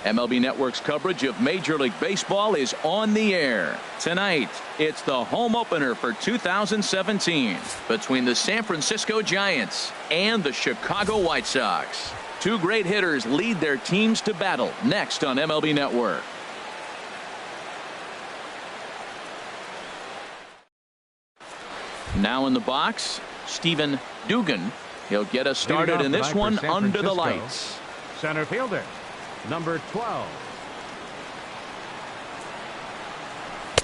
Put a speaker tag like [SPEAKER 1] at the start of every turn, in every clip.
[SPEAKER 1] MLB Network's coverage of Major League Baseball is on the air. Tonight, it's the home opener for 2017 between the San Francisco Giants and the Chicago White Sox. Two great hitters lead their teams to battle next on MLB Network. Now in the box, Stephen Dugan. He'll get us started in this one under the lights.
[SPEAKER 2] Center fielder, number 12.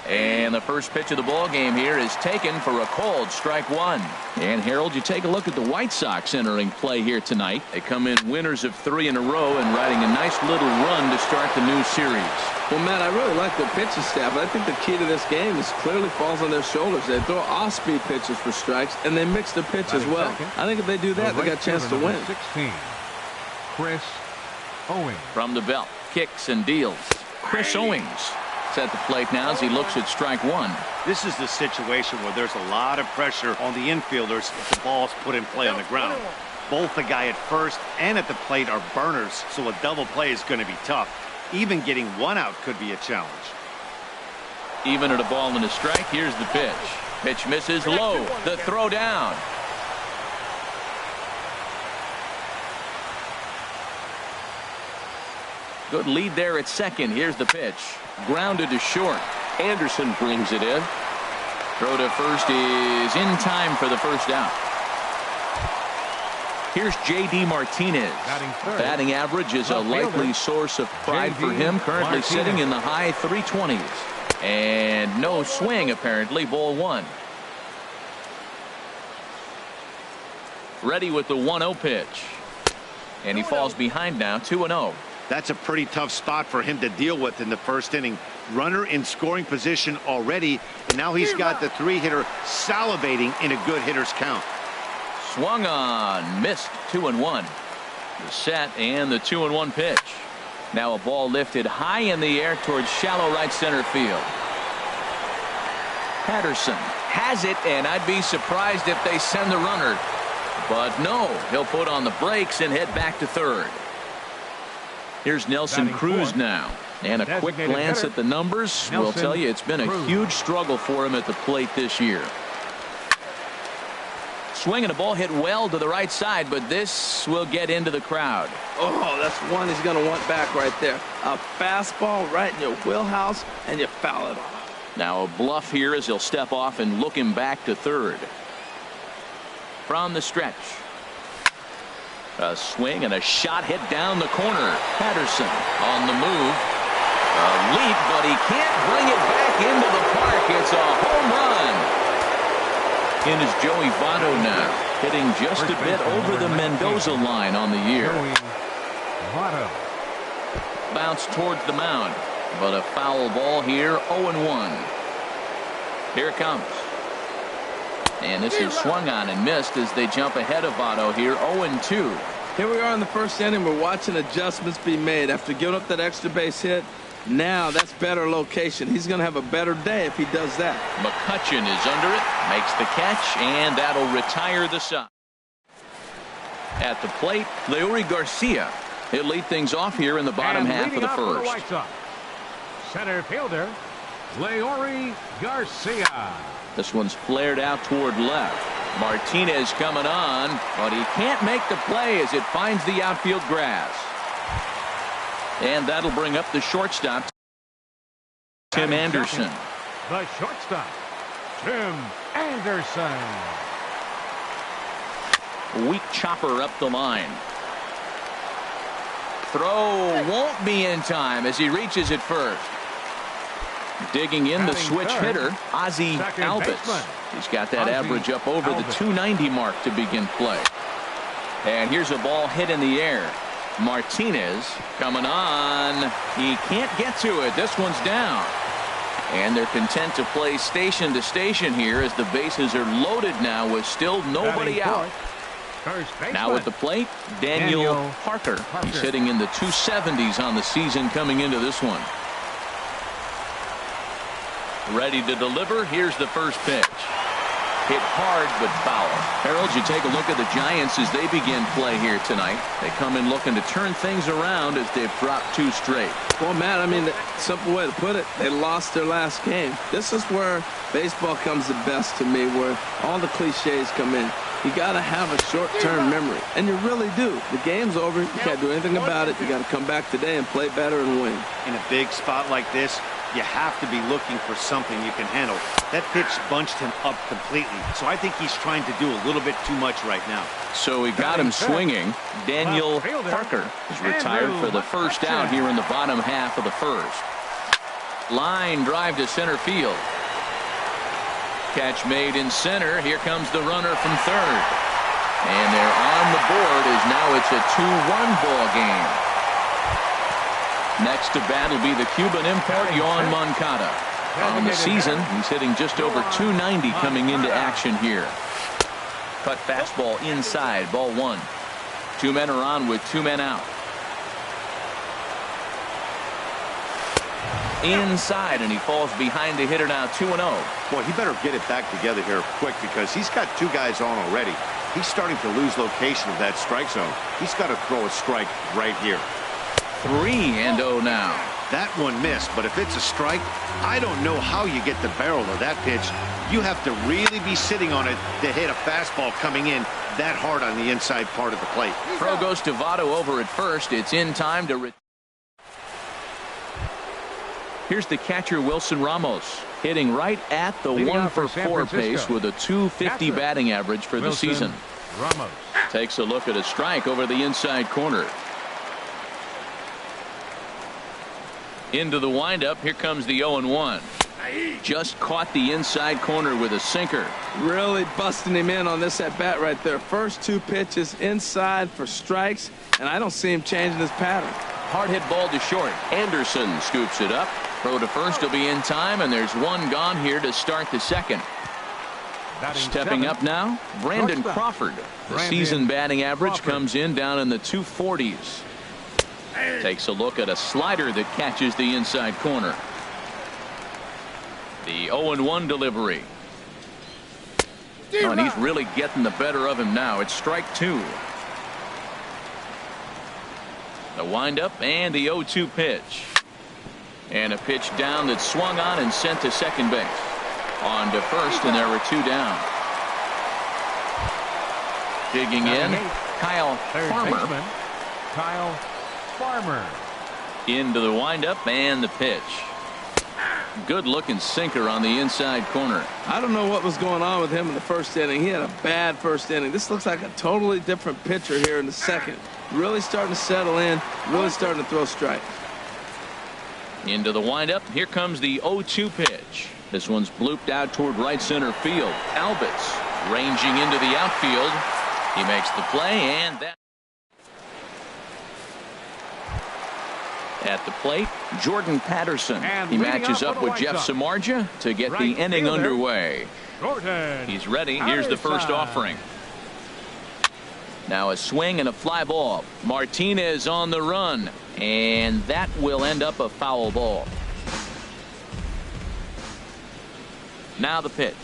[SPEAKER 1] And the first pitch of the ball game here is taken for a called strike one. And Harold, you take a look at the White Sox entering play here tonight. They come in winners of 3 in a row and riding a nice little run to start the new series.
[SPEAKER 3] Well, Matt, I really like the pitching staff. I think the key to this game is clearly falls on their shoulders. They throw off-speed pitches for strikes, and they mix the pitch as well. I think if they do that, they got a chance to win.
[SPEAKER 2] 16, Chris Owings.
[SPEAKER 1] From the belt, kicks and deals. Chris Owings at the plate now as he looks at strike one.
[SPEAKER 4] This is the situation where there's a lot of pressure on the infielders if the ball's put in play on the ground. Both the guy at first and at the plate are burners, so a double play is going to be tough. Even getting one out could be a challenge.
[SPEAKER 1] Even at a ball and a strike, here's the pitch. Pitch misses low. The throw down. Good lead there at second. Here's the pitch. Grounded to short. Anderson brings it in. Throw to first is in time for the first out. Here's J.D. Martinez. Batting average is a likely source of pride for him. Currently sitting in the high 320s. And no swing apparently. Ball one. Ready with the 1-0 pitch. And he falls behind now 2-0.
[SPEAKER 4] That's a pretty tough spot for him to deal with in the first inning. Runner in scoring position already, and now he's got the 3-hitter salivating in a good hitter's count.
[SPEAKER 1] Swung on, missed. 2-1. The set and the 2-1 pitch. Now a ball lifted high in the air towards shallow right center field. Patterson has it, and I'd be surprised if they send the runner. But no, he'll put on the brakes and head back to third. Here's Nelson Cruz now. And a quick glance at the numbers will tell you it's been a huge struggle for him at the plate this year. Swing and a ball hit well to the right side, but this will get into the crowd.
[SPEAKER 3] Oh, that's one he's going to want back right there. A fastball right in your wheelhouse, and you foul it off.
[SPEAKER 1] Now a bluff here as he'll step off and look him back to third. From the stretch. A swing and a shot hit down the corner. Patterson on the move. A leap, but he can't bring it back into the park. It's a home run. In is Joey Votto now, hitting just a bit over the Mendoza line on the year. Bounce towards the mound, but a foul ball here. 0-1. Here it comes. And this is swung on and missed as they jump ahead of Votto here. 0-2.
[SPEAKER 3] Here we are in the first inning. We're watching adjustments be made after giving up that extra base hit. Now that's better location. He's going to have a better day if he does that.
[SPEAKER 1] McCutchen is under it, makes the catch, and that'll retire the side. At the plate, Leury Garcia. He'll lead things off here in the bottom half of the first.
[SPEAKER 2] Center fielder, Leury Garcia.
[SPEAKER 1] This one's flared out toward left. Martinez coming on, but he can't make the play as it finds the outfield grass. And that'll bring up the shortstop, Tim Anderson.
[SPEAKER 2] The shortstop, Tim Anderson.
[SPEAKER 1] Weak chopper up the line. Throw won't be in time as he reaches it first. Digging in the switch hitter, Ozzie Albies. He's got that average up over the 290 mark to begin play. And here's a ball hit in the air. Martinez coming on. He can't get to it. This one's down. And they're content to play station to station here as the bases are loaded now with still nobody out. Now at the plate, Daniel Parker. He's hitting in the 270s on the season coming into this one. Ready to deliver. Here's the first pitch. Hit hard, but foul. Harold, you take a look at the Giants as they begin play here tonight. They come in looking to turn things around as they've dropped 2 straight.
[SPEAKER 3] Well, Matt, I mean, the simple way to put it, they lost their last game. This is where baseball comes the best to me, where all the cliches come in. You got to have a short-term memory, and you really do. The game's over. You can't do anything about it. You got to come back today and play better and win.
[SPEAKER 4] In a big spot like this, you have to be looking for something you can handle. That pitch bunched him up completely, so I think he's trying to do a little bit too much right now.
[SPEAKER 1] So he got him swinging. Daniel Parker is retired for the first out here in the bottom half of the first. Line drive to center field. Catch made in center. Here comes the runner from third. And they're on the board as now it's a 2-1 ball game. Next to bat will be the Cuban import, Yoan Moncada. On the season, he's hitting just over 290 coming into action here. Cut fastball inside, ball 1. 2 men are on with 2 men out. Inside, and he falls behind the hitter now, 2-0.
[SPEAKER 5] Boy, he better get it back together here quick because he's got 2 guys on already. He's starting to lose location of that strike zone. He's got to throw a strike right here.
[SPEAKER 1] 3-0 now.
[SPEAKER 4] That one missed, but if it's a strike, I don't know how you get the barrel of that pitch. You have to really be sitting on it to hit a fastball coming in that hard on the inside part of the plate.
[SPEAKER 1] Throw goes to Votto over at first. It's in time to... Here's the catcher, Wilson Ramos, hitting right at the 1-for-4 pace with a .250 batting average for the season.
[SPEAKER 2] Ramos
[SPEAKER 1] takes a look at a strike over the inside corner. Into the windup. Here comes the 0-1. Just caught the inside corner with a sinker.
[SPEAKER 3] Really busting him in on this at bat right there. First 2 pitches inside for strikes, and I don't see him changing his pattern.
[SPEAKER 1] Hard hit ball to short. Anderson scoops it up. Throw to first will be in time, and there's 1 gone here to start the second. Stepping up now, Brandon Crawford. The season batting average comes in down in the 240s. Takes a look at a slider that catches the inside corner. The 0-1 delivery. Oh, and he's really getting the better of him now. It's strike 2. The windup and the 0-2 pitch. And a pitch down that's swung on and sent to second base. On to first, and there were 2 down. Digging in, Kyle Farmer.
[SPEAKER 2] Kyle Farmer.
[SPEAKER 1] Into the windup and the pitch. Good looking sinker on the inside corner.
[SPEAKER 3] I don't know what was going on with him in the first inning. He had a bad first inning. This looks like a totally different pitcher here in the second. Really starting to settle in, really starting to throw strikes.
[SPEAKER 1] Into the windup. Here comes the 0-2 pitch. This one's blooped out toward right center field. Albitz ranging into the outfield. He makes the play, and that. At the plate, Jordan Patterson. He matches up with Jeff Samardzija to get the inning underway. He's ready. Here's the first offering. Now a swing and a fly ball. Martinez on the run, and that will end up a foul ball. Now the pitch.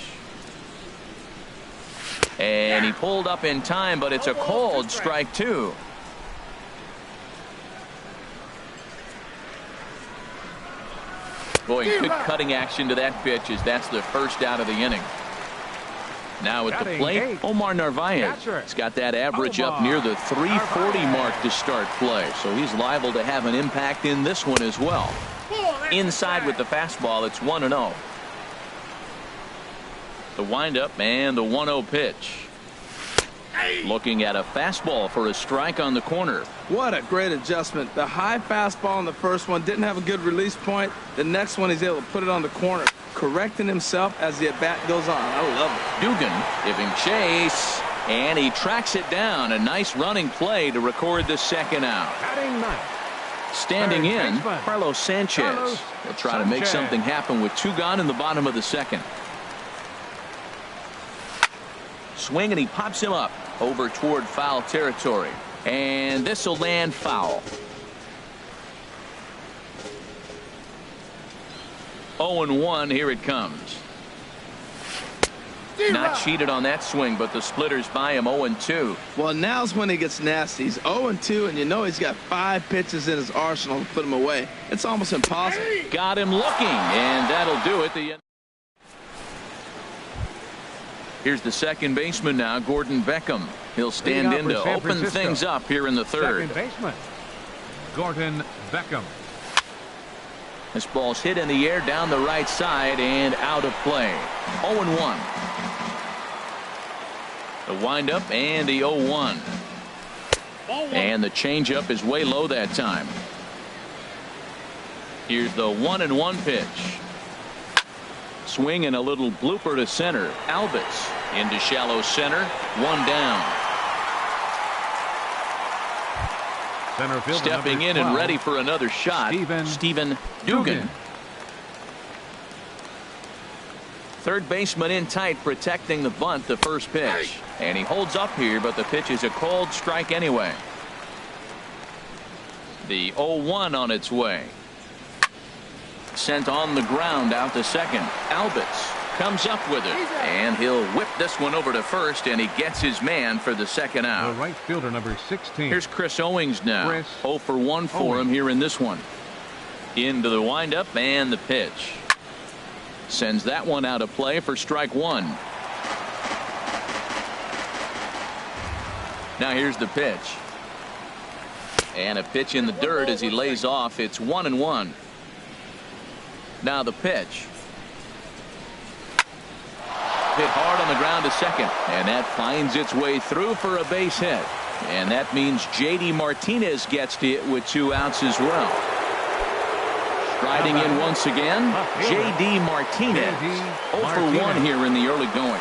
[SPEAKER 1] And he pulled up in time, but it's a called strike 2. Boy, good cutting action to that pitch as that's the first out of the inning. Now at the plate, Omar Narvaez. He's got that average up near the 340 mark to start play, so he's liable to have an impact in this one as well. Inside with the fastball, it's 1-0. The windup and the 1-0 pitch. Looking at a fastball for a strike on the corner.
[SPEAKER 3] What a great adjustment. The high fastball in the first one didn't have a good release point. The next one he's able to put it on the corner, correcting himself as the at-bat goes on. I love it.
[SPEAKER 1] Dugan giving chase, and he tracks it down. A nice running play to record the second out. Standing in, Carlos Sanchez. He'll try to make something happen with 2 gone in the bottom of the second. Swing, and he pops him up over toward foul territory. And this will land foul. 0-1, here it comes. Not cheated on that swing, but the splitters by him 0-2.
[SPEAKER 3] Well, now's when he gets nasty. He's 0-2, and you know he's got 5 pitches in his arsenal to put him away. It's almost impossible.
[SPEAKER 1] Got him looking, and that'll do it. Here's the second baseman now, Gordon Beckham. He'll stand in to open things up here in the third.
[SPEAKER 2] Second baseman, Gordon Beckham.
[SPEAKER 1] This ball's hit in the air down the right side and out of play. 0-1. The windup and the 0-1. And the changeup is way low that time. Here's the 1-1 pitch. Swing and a little blooper to center. Albus into shallow center. 1 down.
[SPEAKER 2] Center fielder
[SPEAKER 1] Stepping in
[SPEAKER 2] 12,
[SPEAKER 1] and ready for another shot. Stephen Dugan. Third baseman in tight, protecting the bunt, the first pitch. And he holds up here, but the pitch is a cold strike anyway. The 0-1 on its way. Sent on the ground out to second. Albus comes up with it, and he'll whip this one over to first, and he gets his man for the second out.
[SPEAKER 2] The right fielder, number 16.
[SPEAKER 1] Here's Chris Owings now. 0 for 1 for him here in this one. Into the windup and the pitch. Sends that one out of play for strike 1. Now here's the pitch. And a pitch in the dirt as he lays off. It's 1-1. Now the pitch. Hit hard on the ground to second, and that finds its way through for a base hit. And that means J.D. Martinez gets to it with 2 outs as well. Striding in once again, J.D. Martinez. 0 for 1 here in the early going.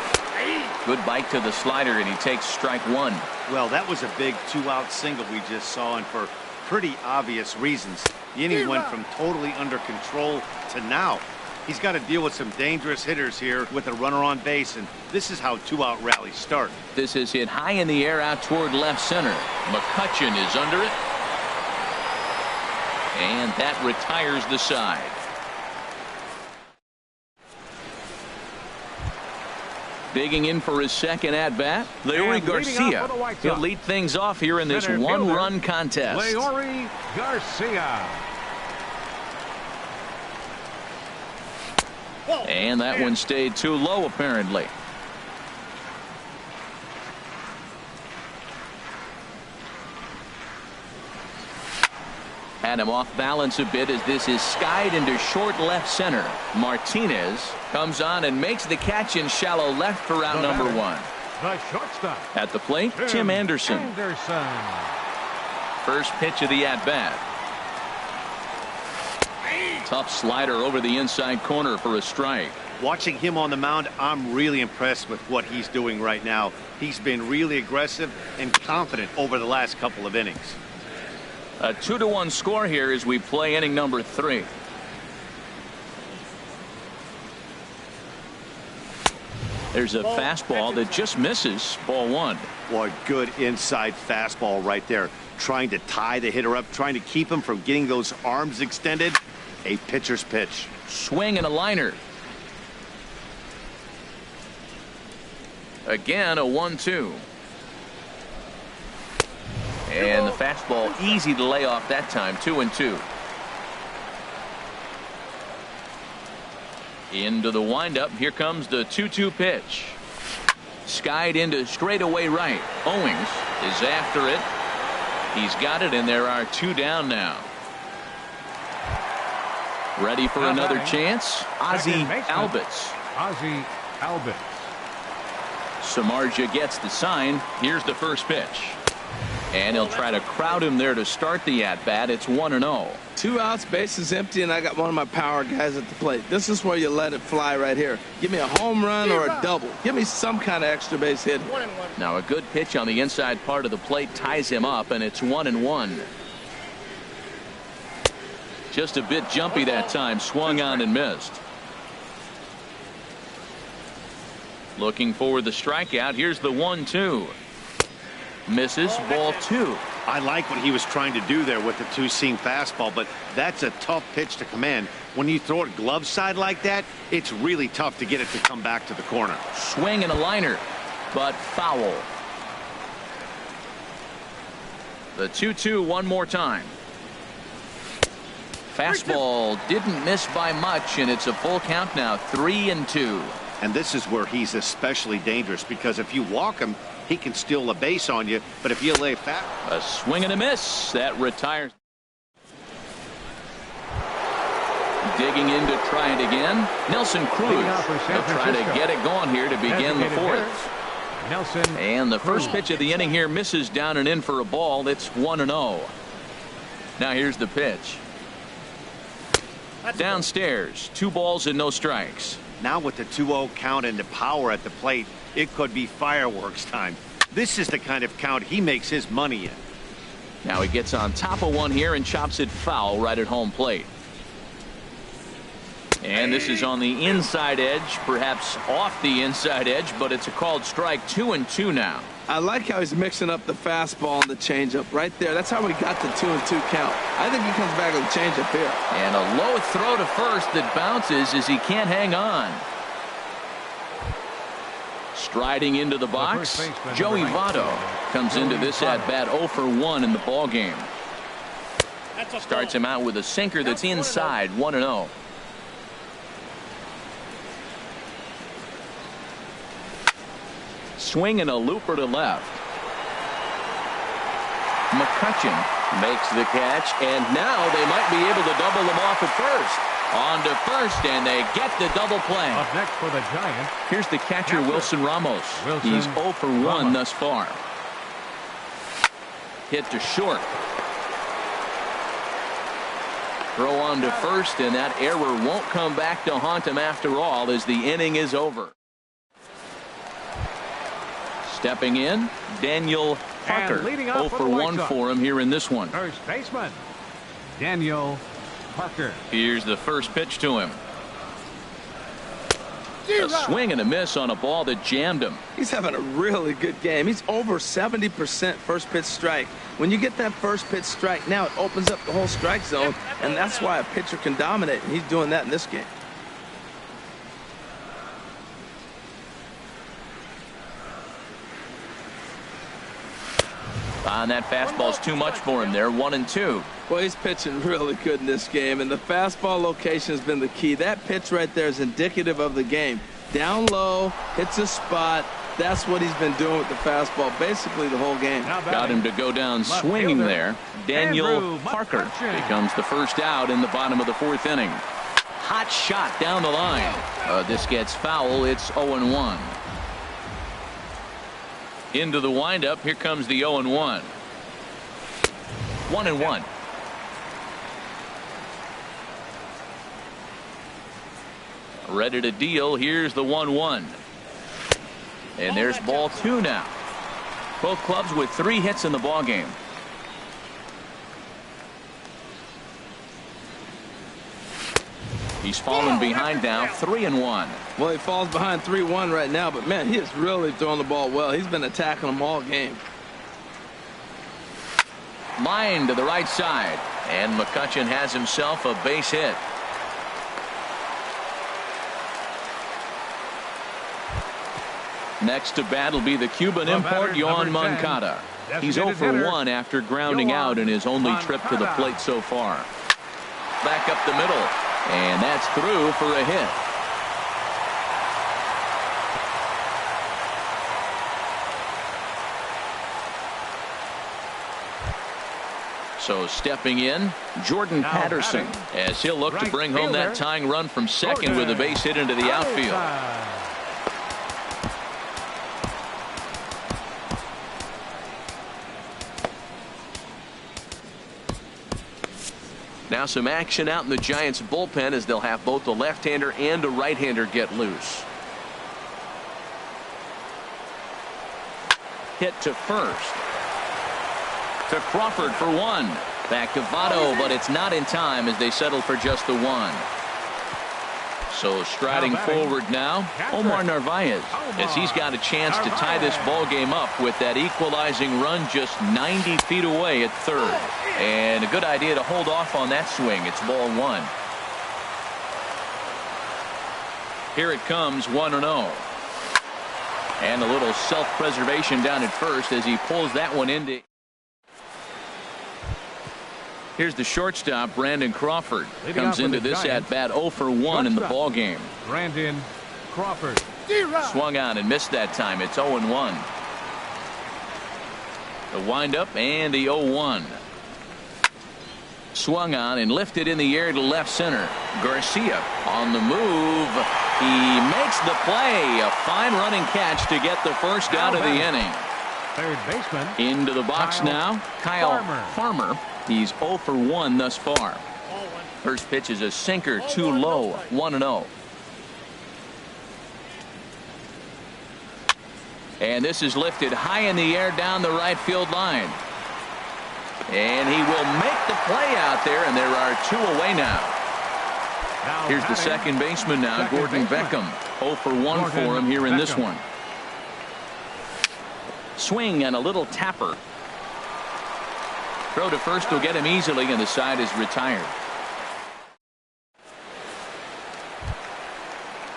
[SPEAKER 1] Good bite to the slider, and he takes strike 1.
[SPEAKER 4] Well, that was a big 2-out single we just saw, and for pretty obvious reasons. The inning went from totally under control to now. He's got to deal with some dangerous hitters here with a runner on base, and this is how 2-out rallies start.
[SPEAKER 1] This is hit high in the air out toward left center. McCutchen is under it. And that retires the side. Digging in for his second at-bat, Leury Garcia. He'll lead things off here in this one-run contest.
[SPEAKER 2] Leury Garcia.
[SPEAKER 1] And that one stayed too low, apparently. Had him off balance a bit as this is skied into short left center. Martinez comes on and makes the catch in shallow left for out number 1.
[SPEAKER 2] The shortstop.
[SPEAKER 1] At the plate, Tim Anderson. First pitch of the at-bat. Tough slider over the inside corner for a strike.
[SPEAKER 4] Watching him on the mound, I'm really impressed with what he's doing right now. He's been really aggressive and confident over the last couple of innings.
[SPEAKER 1] A 2-1 score here as we play inning number 3. There's a fastball that just misses. Ball 1.
[SPEAKER 5] Boy, good inside fastball right there. Trying to tie the hitter up, trying to keep him from getting those arms extended. A pitcher's pitch.
[SPEAKER 1] Swing and a liner. Again, a 1-2. And the fastball easy to lay off that time. 2-2. Into the windup. Here comes the 2-2 pitch. Skied into straightaway right. Owings is after it. He's got it, and there are 2 down now. Ready for another chance. Ozzie Albies.
[SPEAKER 2] Ozzie Albies.
[SPEAKER 1] Samardzija gets the sign. Here's the first pitch. And he'll try to crowd him there to start the at-bat. It's 1-0.
[SPEAKER 3] 2 outs, bases empty, and I got one of my power guys at the plate. This is where you let it fly right here. Give me a home run or a double. Give me some kind of extra base hit.
[SPEAKER 1] Now a good pitch on the inside part of the plate ties him up, and it's 1-1. Just a bit jumpy that time. Swung on and missed. Looking for the strikeout. Here's the 1-2. Misses. Ball 2.
[SPEAKER 4] I like what he was trying to do there with the 2-seam fastball, but that's a tough pitch to command. When you throw it glove side like that, it's really tough to get it to come back to the corner.
[SPEAKER 1] Swing and a liner, but foul. The 2-2 one more time. Fastball didn't miss by much, and it's a full count now, 3-2.
[SPEAKER 4] And this is where he's especially dangerous, because if you walk him, he can steal a base on you. But if you lay fat,
[SPEAKER 1] a swing and a miss that retires. Digging in to try it again. Nelson Cruz will try to get it going here to begin the fourth. And the first pitch of the inning here misses down and in for a ball. It's 1-0. Now here's the pitch. Downstairs, 2 balls and no strikes.
[SPEAKER 4] Now with the 2-0 count and the power at the plate, it could be fireworks time. This is the kind of count he makes his money in.
[SPEAKER 1] Now he gets on top of one here and chops it foul right at home plate. And this is on the inside edge, perhaps off the inside edge, but it's a called strike. 2-2 now.
[SPEAKER 3] I like how he's mixing up the fastball and the changeup right there. That's how we got the 2-2 count. I think he comes back with a changeup here.
[SPEAKER 1] And a low throw to first that bounces as he can't hang on. Striding into the box, Joey Votto comes into this at bat 0 for 1 in the ball game. Starts him out with a sinker that's inside. 1-0. Swing and a looper to left. McCutchen makes the catch, and now they might be able to double them off at first. On to first, and they get the double play.
[SPEAKER 2] Up next for the Giants.
[SPEAKER 1] Here's the catcher, Wilson Ramos. He's 0 for 1 thus far. Hit to short. Throw on to first, and that error won't come back to haunt him after all as the inning is over. Stepping in, Daniel Parker. 0 for 1 for him here in this one.
[SPEAKER 2] First baseman, Daniel Parker.
[SPEAKER 1] Here's the first pitch to him. A swing and a miss on a ball that jammed him.
[SPEAKER 3] He's having a really good game. He's over 70% first pitch strike. When you get that first pitch strike, now it opens up the whole strike zone, and that's why a pitcher can dominate, and he's doing that in this game.
[SPEAKER 1] And that fastball's too much for him there. 1-2.
[SPEAKER 3] Well, he's pitching really good in this game, and the fastball location has been the key. That pitch right there is indicative of the game. Down low, hits a spot. That's what he's been doing with the fastball basically the whole game.
[SPEAKER 1] Got him to go down swinging there. Daniel Parker becomes the first out in the bottom of the fourth inning. Hot shot down the line. This gets foul. It's 0-1. Into the windup. Here comes the 0-1. 1-1. Ready to deal. Here's the 1-1. And there's ball 2 now. Both clubs with 3 hits in the ball game. He's fallen behind now, 3-1.
[SPEAKER 3] Well, he falls behind 3-1 right now, but man, he is really throwing the ball well. He's been attacking them all game.
[SPEAKER 1] Line to the right side, and McCutchen has himself a base hit. Next to bat will be the Cuban import, Yoan Moncada. He's 0 for 1 after grounding out in his only trip to the plate so far. Back up the middle, and that's through for a hit. So stepping in, Jordan Patterson, as he'll look to bring home that tying run from second with a base hit into the outfield. Now some action out in the Giants bullpen as they'll have both a left-hander and a right-hander get loose. Hit to first. To Crawford for 1. Back to Votto, but it's not in time as they settle for just the 1. So striding forward now, Omar Narvaez, as he's got a chance to tie this ball game up with that equalizing run just 90 feet away at third. And a good idea to hold off on that swing. It's ball 1. Here it comes, 1-0. And a little self-preservation down at first as he pulls that one into. Here's the shortstop, Brandon Crawford. Comes into this at-bat 0 for 1 in the ball game.
[SPEAKER 2] Brandon Crawford.
[SPEAKER 1] Swung on and missed that time. It's 0-1. The windup and the 0-1. Swung on and lifted in the air to left center. Garcia on the move. He makes the play. A fine running catch to get the first out of the inning.
[SPEAKER 2] Third baseman.
[SPEAKER 1] Into the box now, Kyle Farmer. He's 0 for 1 thus far. First pitch is a sinker, too low, 1-0. And this is lifted high in the air down the right field line. And he will make the play out there, and there are 2 away now. Here's the second baseman now, Gordon Beckham. 0 for 1 for him here in this one. Swing and a little tapper. Throw to first will get him easily, and the side is retired.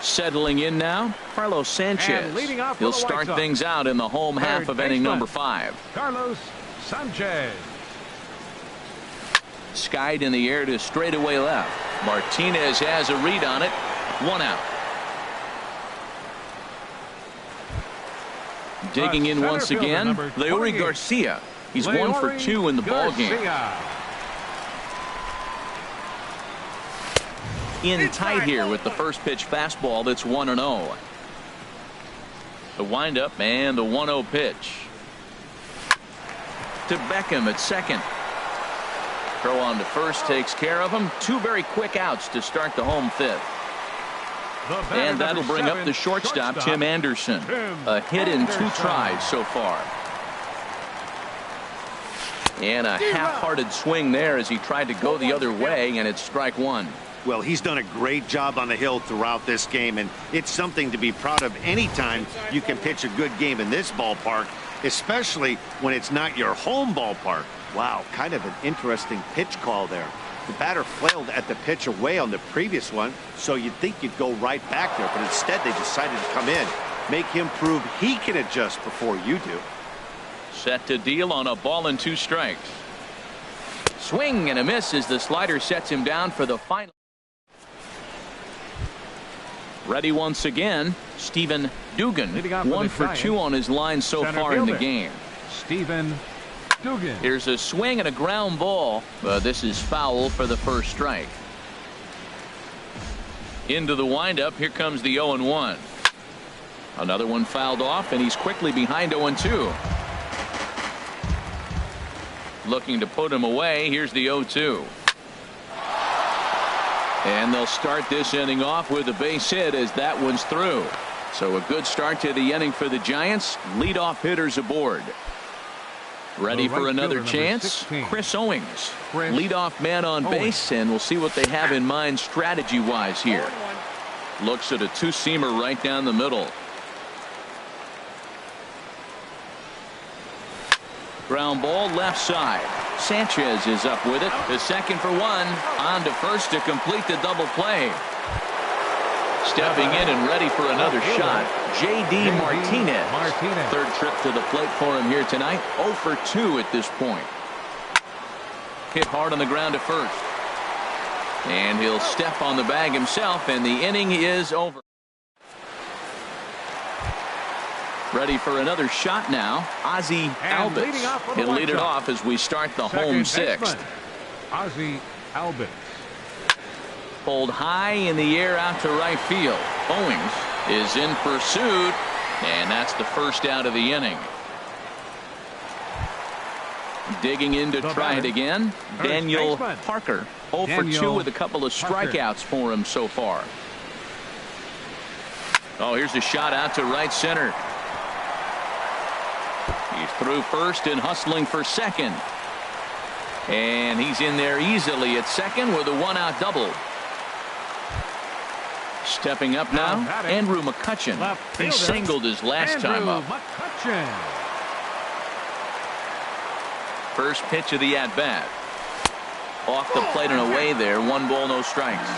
[SPEAKER 1] Settling in now, Carlos Sanchez. He'll start things out in the home half of inning number 5.
[SPEAKER 2] Carlos Sanchez.
[SPEAKER 1] Skied in the air to straightaway left. Martinez has a read on it. 1 out. Digging in once again, Leury Garcia. He's 1 for 2 in the ball game. In tight here with the first pitch fastball that's 1-0. The windup and the 1-0 pitch. To Beckham at second. Throw on to first takes care of him. 2 very quick outs to start the home 5th. And that'll bring up the shortstop, Tim Anderson. A hit in 2 tries so far. And a half-hearted swing there as he tried to go the other way, and it's strike 1.
[SPEAKER 4] Well, he's done a great job on the hill throughout this game, and it's something to be proud of anytime you can pitch a good game in this ballpark, especially when it's not your home ballpark. Wow, kind of an interesting pitch call there. The batter flailed at the pitch away on the previous one, so you'd think you'd go right back there, but instead they decided to come in, make him prove he can adjust before you do.
[SPEAKER 1] Set to deal on a ball and 2 strikes. Swing and a miss as the slider sets him down for the final. Ready once again, Stephen Dugan. 1 for 2 on his line so far in the game.
[SPEAKER 2] Stephen Dugan.
[SPEAKER 1] Here's a swing and a ground ball, but this is foul for the first strike. Into the windup, here comes the 0-1. Another one fouled off, and he's quickly behind 0-2. Looking to put him away. Here's the 0-2. And they'll start this inning off with a base hit as that one's through. So a good start to the inning for the Giants. Leadoff hitters aboard. Ready for another chance. Chris Owings, leadoff man on base, and we'll see what they have in mind strategy-wise here. Looks at a 2-seamer right down the middle. Ground ball left side. Sanchez is up with it. The second for 1. On to first to complete the double play. Stepping in and ready for another shot, J.D. Martinez. Third trip to the plate for him here tonight. 0 for 2 at this point. Hit hard on the ground to first. And he'll step on the bag himself, and the inning is over. Ready for another shot now. Ozzie Albies. He'll lead it off as we start the home 6th.
[SPEAKER 2] Ozzie Albies.
[SPEAKER 1] Pulled high in the air out to right field. Owings is in pursuit, and that's the first out of the inning. Digging in to try it again. Daniel Parker. 0 for 2 with a couple of strikeouts for him so far. Oh, here's a shot out to right center. He's through first and hustling for second. And he's in there easily at second with a 1-out double. Stepping up now, Andrew McCutchen. He singled his last time up. First pitch of the at-bat. Off the plate and away there. 1 ball, no strikes.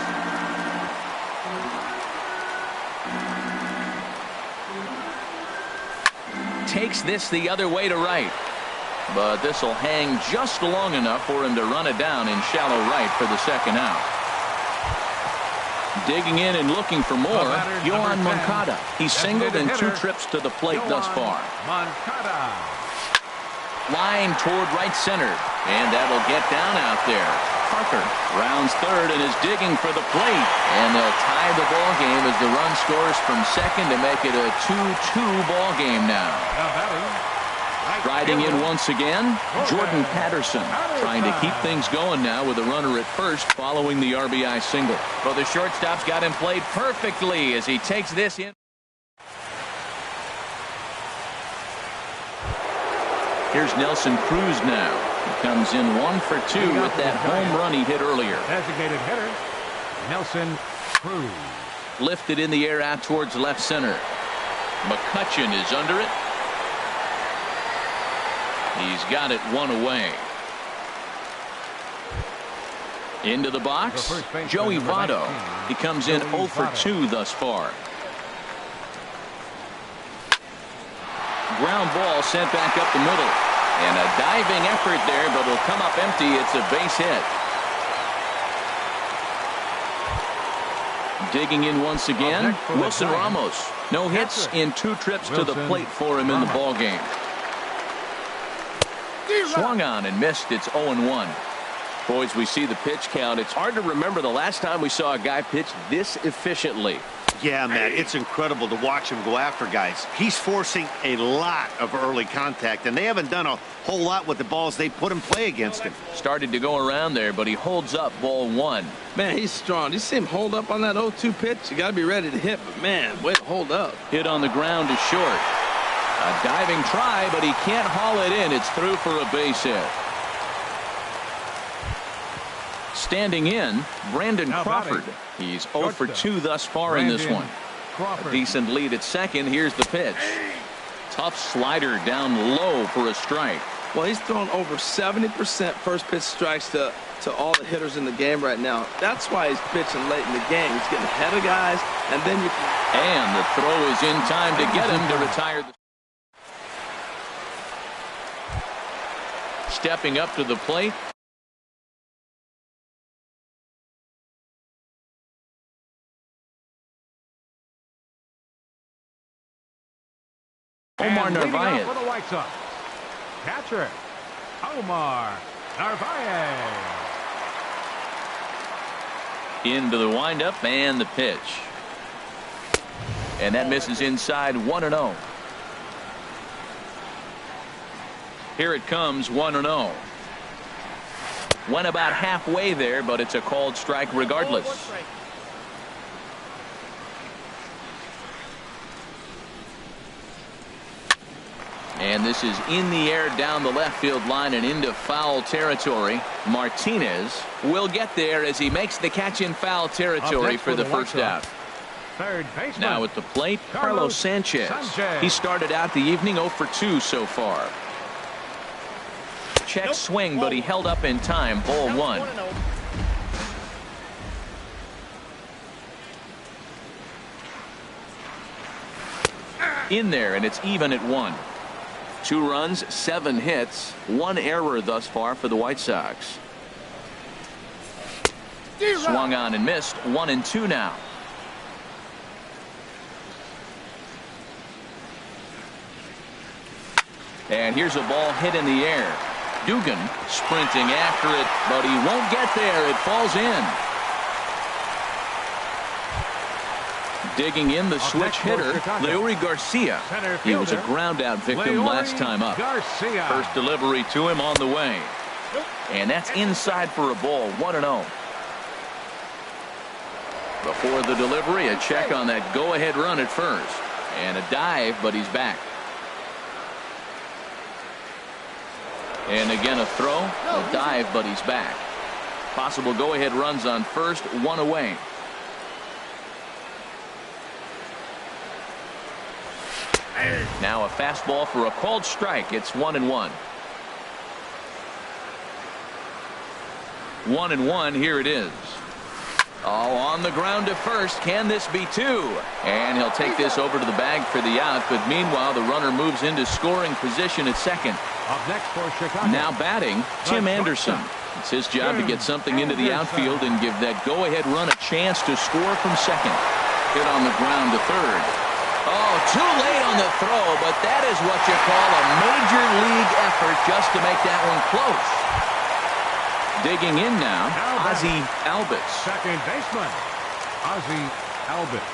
[SPEAKER 1] takes this the other way to right. But this will hang just long enough for him to run it down in shallow right for the second out. Digging in and looking for more, Yohan Moncada. He's singled in 2 trips to the plate thus far.
[SPEAKER 2] Moncada.
[SPEAKER 1] Line toward right center, and that'll get down out there. Parker rounds third and is digging for the plate, and they'll tie the ball game as the run scores from second to make it a 2-2 ball game now. Riding in once again, Jordan Patterson, trying to keep things going now with a runner at first following the RBI single. Well, the shortstop's got him played perfectly as he takes this in. Here's Nelson Cruz now. He comes in 1 for 2 with that home run he hit earlier.
[SPEAKER 2] Designated hitter, Nelson Cruz.
[SPEAKER 1] Lifted in the air out towards left center. McCutchen is under it. He's got it 1 away. Into the box, Joey Votto. He comes in 0 for 2 thus far. Ground ball sent back up the middle. And a diving effort there, but it'll come up empty. It's a base hit. Digging in once again, Wilson Ramos. No hits in 2 trips to the plate for him in the ball game. Swung on and missed. It's 0-1. Boys, we see the pitch count. It's hard to remember the last time we saw a guy pitch this efficiently.
[SPEAKER 4] Yeah, Matt, it's incredible to watch him go after guys. He's forcing a lot of early contact, and they haven't done a whole lot with the balls they put in play against him.
[SPEAKER 1] Started to go around there, but he holds up ball 1.
[SPEAKER 3] Man, he's strong. You see him hold up on that 0-2 pitch? You got to be ready to hit, but man, way to hold up.
[SPEAKER 1] Hit on the ground is short. A diving try, but he can't haul it in. It's through for a base hit. Standing in, Brandon Crawford. He's 0 for 2 thus far in this one. A decent lead at second. Here's the pitch. Tough slider down low for a strike.
[SPEAKER 3] Well, he's thrown over 70% first pitch strikes to all the hitters in the game right now. That's why he's pitching late in the game. He's getting ahead of guys, and then you can...
[SPEAKER 1] And the throw is in time to get him to retire. Stepping up to the plate. Omar Narvaez.
[SPEAKER 2] For the White Sox, catcher Omar Narvaez.
[SPEAKER 1] Into the windup and the pitch. And that misses inside 1-0. Here it comes 1-0. Went about halfway there, but it's a called strike regardless. And this is in the air down the left field line and into foul territory. Martinez will get there as he makes the catch in foul territory for the first out.
[SPEAKER 2] Third baseman.
[SPEAKER 1] Now at the plate, Carlos Sanchez. He started out the evening 0 for 2 so far. Check swing, but he held up in time. Ball 1. In there, and it's even at 1. 2 runs, 7 hits, 1 error thus far for the White Sox. Swung on and missed. 1-2 now. And here's a ball hit in the air. Dugan sprinting after it, but he won't get there. It falls in. Digging in, the switch hitter, Leury Garcia. He was a ground out victim last time up. First delivery to him on the way. And that's inside for a ball. 1-0. Before the delivery, a check on that go-ahead run at first. And a dive, but he's back. And again a throw, a dive, but he's back. Possible go-ahead runs on first, 1 away. Now a fastball for a called strike. It's 1-1. 1-1. Here it is. Oh, on the ground to first. Can this be two? And he'll take this over to the bag for the out. But meanwhile, the runner moves into scoring position at second.
[SPEAKER 2] Up next for Chicago.
[SPEAKER 1] Now batting, Tim Anderson. It's his job to get something into the outfield and give that go-ahead run a chance to score from second. Hit on the ground to third. Oh, too late on the throw, but that is what you call a major league effort just to make that one close. Digging in now, Ozzie Albies.
[SPEAKER 2] Second baseman, Ozzie Albies.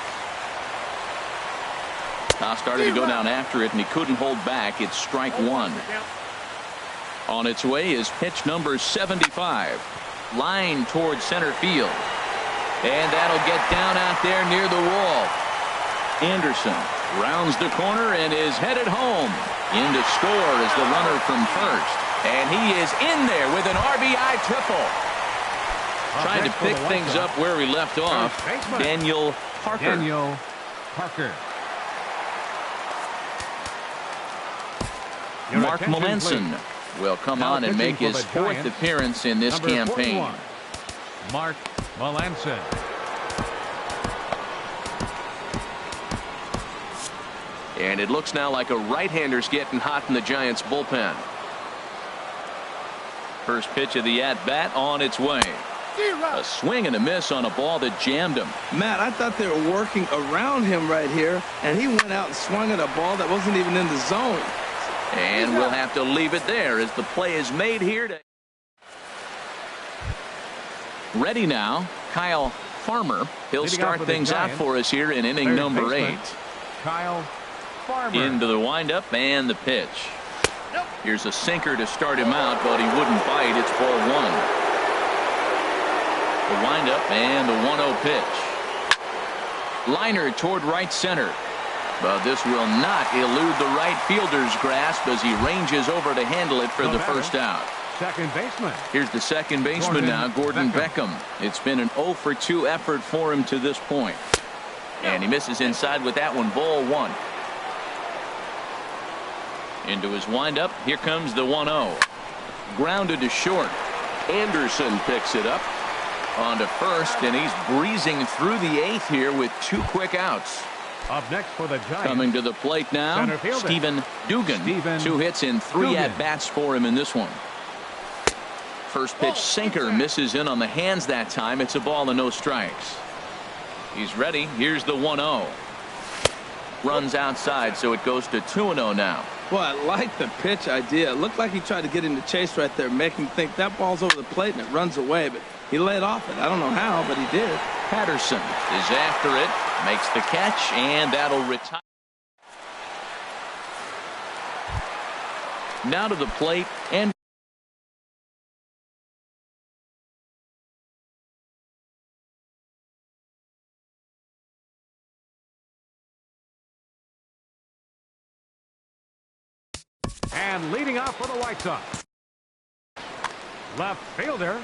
[SPEAKER 1] Started to go down after it, and he couldn't hold back. It's strike one. On its way is pitch number 75. Line towards center field. And that'll get down out there near the wall. Anderson rounds the corner and is headed home. In to score is the runner from first. And he is in there with an RBI triple. Trying to pick things up where he left off. Daniel Parker. Mark Melanson will come on and make his fourth appearance in this campaign.
[SPEAKER 2] Mark Melanson.
[SPEAKER 1] And it looks now like a right-hander's getting hot in the Giants bullpen. First pitch of the at-bat on its way. A swing and a miss on a ball that jammed him.
[SPEAKER 3] Matt, I thought they were working around him right here, and he went out and swung at a ball that wasn't even in the zone.
[SPEAKER 1] And we'll have to leave it there as the play is made here. Ready now, Kyle Farmer. He'll start things out for us here in inning number 8.
[SPEAKER 2] Kyle Farmer.
[SPEAKER 1] Into the windup and the pitch. Here's a sinker to start him out, but he wouldn't bite. It's ball one. The windup and the 1-0 pitch. Liner toward right center. But this will not elude the right fielder's grasp as he ranges over to handle it for the first out.
[SPEAKER 2] Second baseman.
[SPEAKER 1] Here's the second baseman now, Gordon Beckham. It's been an 0 for 2 effort for him to this point. And he misses inside with that one, ball one. Into his windup, here comes the 1-0. Grounded to short. Anderson picks it up. On to first, and he's breezing through the 8th here with 2 quick outs.
[SPEAKER 2] Up next for the Giants.
[SPEAKER 1] Coming to the plate now, Stephen Dugan. 2 hits and 3 at-bats for him in this one. First pitch sinker misses in on the hands that time. It's a ball and no strikes. He's ready. Here's the 1-0. Runs outside, so it goes to 2-0 now.
[SPEAKER 3] Well, I like the pitch idea. It looked like he tried to get him to chase right there, make him think that ball's over the plate and it runs away, but he laid off it. I don't know how, but he did.
[SPEAKER 1] Patterson is after it, makes the catch, and that'll retire. Now to the plate, and
[SPEAKER 2] leading off for the White Sox, left fielder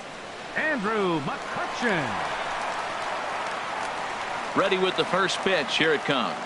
[SPEAKER 2] Andrew McCutchen.
[SPEAKER 1] Ready with the first pitch. Here it comes.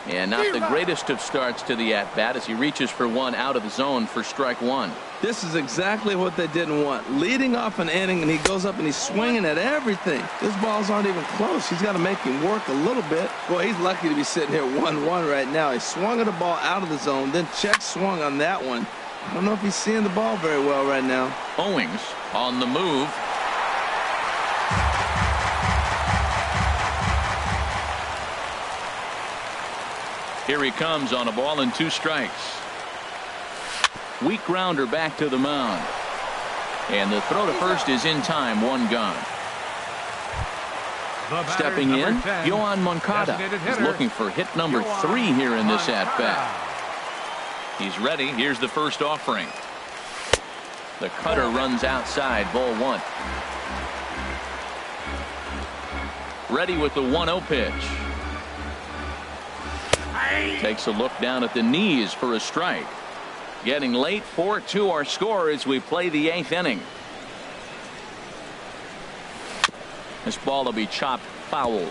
[SPEAKER 1] And not the greatest of starts to the at-bat as he reaches for one out of the zone for strike one.
[SPEAKER 3] This is exactly what they didn't want. Leading off an inning, and he goes up and he's swinging at everything. His balls aren't even close. He's got to make him work a little bit. Boy, he's lucky to be sitting here 1-1 right now. He swung at a ball out of the zone, then check swung on that one. I don't know if he's seeing the ball very well right now.
[SPEAKER 1] Owings on the move. Here he comes on a ball and 2 strikes. Weak grounder back to the mound. And the throw to first is in time, 1 gone. Stepping in, Yoan Moncada is looking for hit number 3 here in this at-bat. He's ready. Here's the first offering. The cutter runs outside, ball 1. Ready with the 1-0 pitch. Takes a look down at the knees for a strike. Getting late, 4-2 our score as we play the 8th inning. This ball will be chopped foul.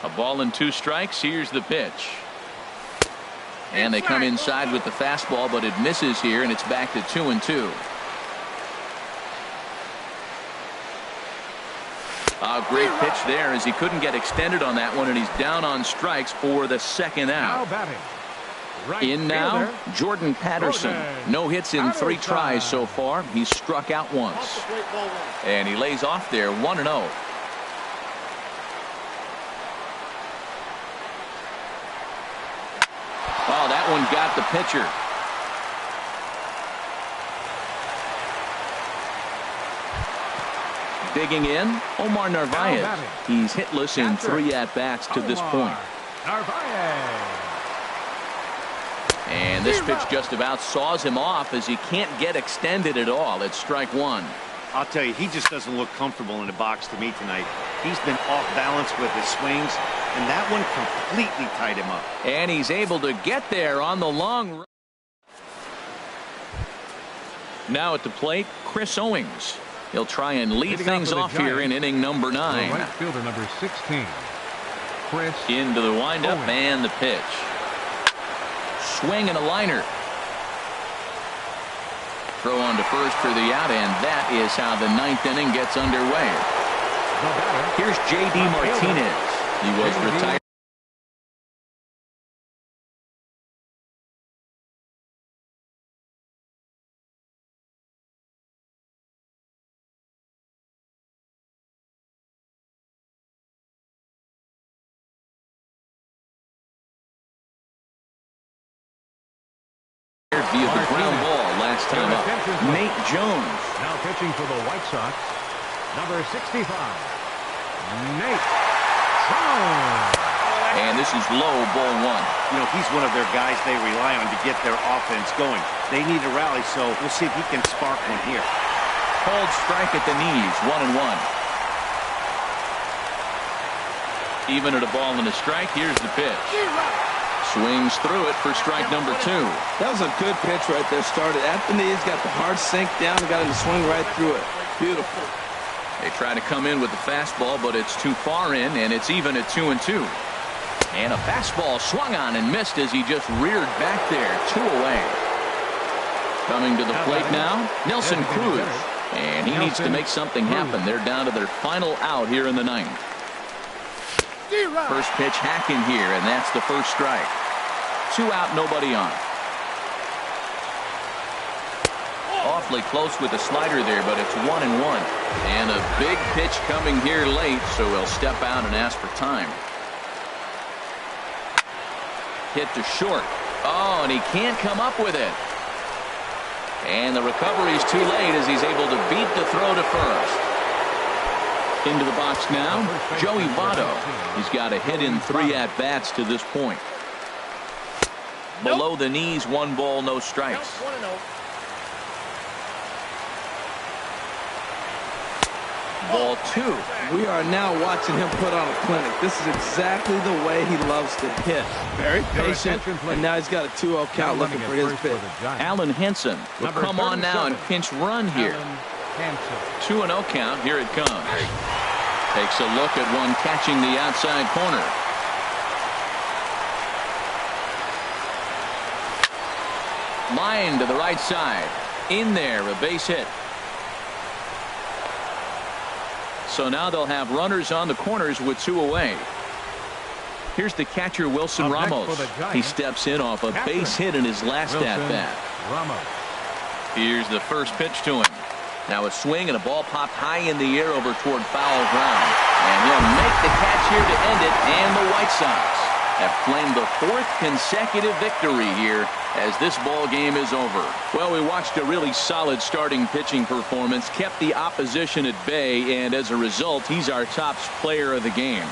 [SPEAKER 1] A ball and 2 strikes. Here's the pitch. And they come inside with the fastball, but it misses here, and it's back to 2-2. A great pitch there as he couldn't get extended on that one, and he's down on strikes for the second
[SPEAKER 2] Now
[SPEAKER 1] out.
[SPEAKER 2] batting. Right
[SPEAKER 1] In now,
[SPEAKER 2] fielder,
[SPEAKER 1] Jordan Patterson.
[SPEAKER 2] Jordan
[SPEAKER 1] No hits in 3
[SPEAKER 2] Patterson.
[SPEAKER 1] tries so far. He's struck out once. And he lays off there 1-0. Oh, that one got the pitcher. Digging in, Omar Narvaez.
[SPEAKER 2] batting.
[SPEAKER 1] He's hitless in
[SPEAKER 2] Catcher.
[SPEAKER 1] 3 at-bats to this
[SPEAKER 2] Omar
[SPEAKER 1] point.
[SPEAKER 2] Narvaez.
[SPEAKER 1] And this pitch just about saws him off as he can't get extended at all. It's strike 1.
[SPEAKER 4] I'll tell you, he just doesn't look comfortable in the box to me tonight. He's been off balance with his swings, and that one completely tied him up.
[SPEAKER 1] And he's able to get there on the long run. Now at the plate, Chris Owings. He'll try and lead
[SPEAKER 2] Leading
[SPEAKER 1] things
[SPEAKER 2] off for
[SPEAKER 1] off
[SPEAKER 2] the
[SPEAKER 1] here in
[SPEAKER 2] Giants,
[SPEAKER 1] inning number
[SPEAKER 2] The
[SPEAKER 1] 9.
[SPEAKER 2] right fielder, number 16. Chris
[SPEAKER 1] Into the windup
[SPEAKER 2] Owings.
[SPEAKER 1] and the pitch. Swing and a liner. Throw on to first for the out, and that is how the 9th inning gets underway.
[SPEAKER 2] The batter.
[SPEAKER 1] Here's J.D. Martinez. He was
[SPEAKER 2] J.D.
[SPEAKER 1] retired. Via the ground ball last time up. Nate Jones.
[SPEAKER 2] Now pitching for the White Sox, number 65, Nate Jones.
[SPEAKER 1] And this is low, ball 1.
[SPEAKER 4] You know, he's one of their guys they rely on to get their offense going. They need a rally, so we'll see if he can spark one here.
[SPEAKER 1] Called strike at the knees, 1-1. Even at a ball and a strike, here's the pitch. Swings through it for strike number 2.
[SPEAKER 3] That was a good pitch right there. Started at the knees, got the hard sink down, and got him to swing right through it. Beautiful.
[SPEAKER 1] They try to come in with the fastball, but it's too far in, and it's even at 2-2. And a fastball swung on and missed as he just reared back there. 2 away. Coming to the plate now, Nelson Cruz. And he needs to make something happen. They're down to their final out here in the 9th. First pitch hacking here, and that's the first strike. 2 out, nobody on. Awfully close with the slider there, but it's 1-1. And a big pitch coming here late, so he'll step out and ask for time. Hit to short. Oh, and he can't come up with it. And the recovery's too late as he's able to beat the throw to first. Into the box now, Joey Votto. He's got a hit in 3 at-bats to this point. Below the knees, 1 ball, no strikes. Ball 2.
[SPEAKER 3] We are now watching him put on a clinic. This is exactly the way he loves to hit. Very patient, and now he's got a 2-0 count looking for his pitch.
[SPEAKER 1] Alan Henson will come on now and pinch run here. 2-0 count. Here it comes. Takes a look at one catching the outside corner. Line to the right side. In there, a base hit. So now they'll have runners on the corners with 2 away. Here's the catcher, Wilson Ramos. He steps in off a base hit in his last at-bat. Here's the first pitch to him. Now a swing and a ball popped high in the air over toward foul ground. And he'll make the catch here to end it, and the White Sox have claimed the 4th consecutive victory here as this ball game is over. Well, we watched a really solid starting pitching performance, kept the opposition at bay, and as a result, he's our top player of the game.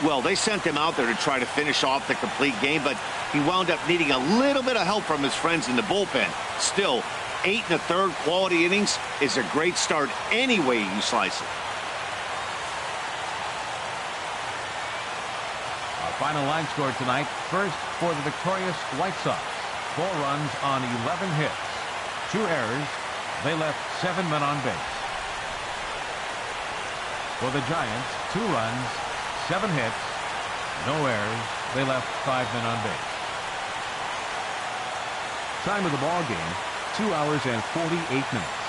[SPEAKER 4] Well, they sent him out there to try to finish off the complete game, but he wound up needing a little bit of help from his friends in the bullpen. Still, 8 1/3 quality innings is a great start any way you slice it.
[SPEAKER 2] Our final line score tonight. First for the victorious White Sox. 4 runs on 11 hits. 2 errors. They left 7 men on base. For the Giants, 2 runs, 7 hits, no errors. They left 5 men on base. Time of the ball game, 2 hours and 48 minutes.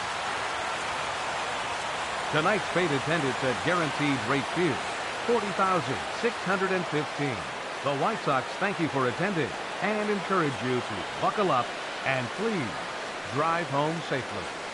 [SPEAKER 2] Tonight's paid attendance at Guaranteed Rate Field, 40,615. The White Sox thank you for attending and encourage you to buckle up and please drive home safely.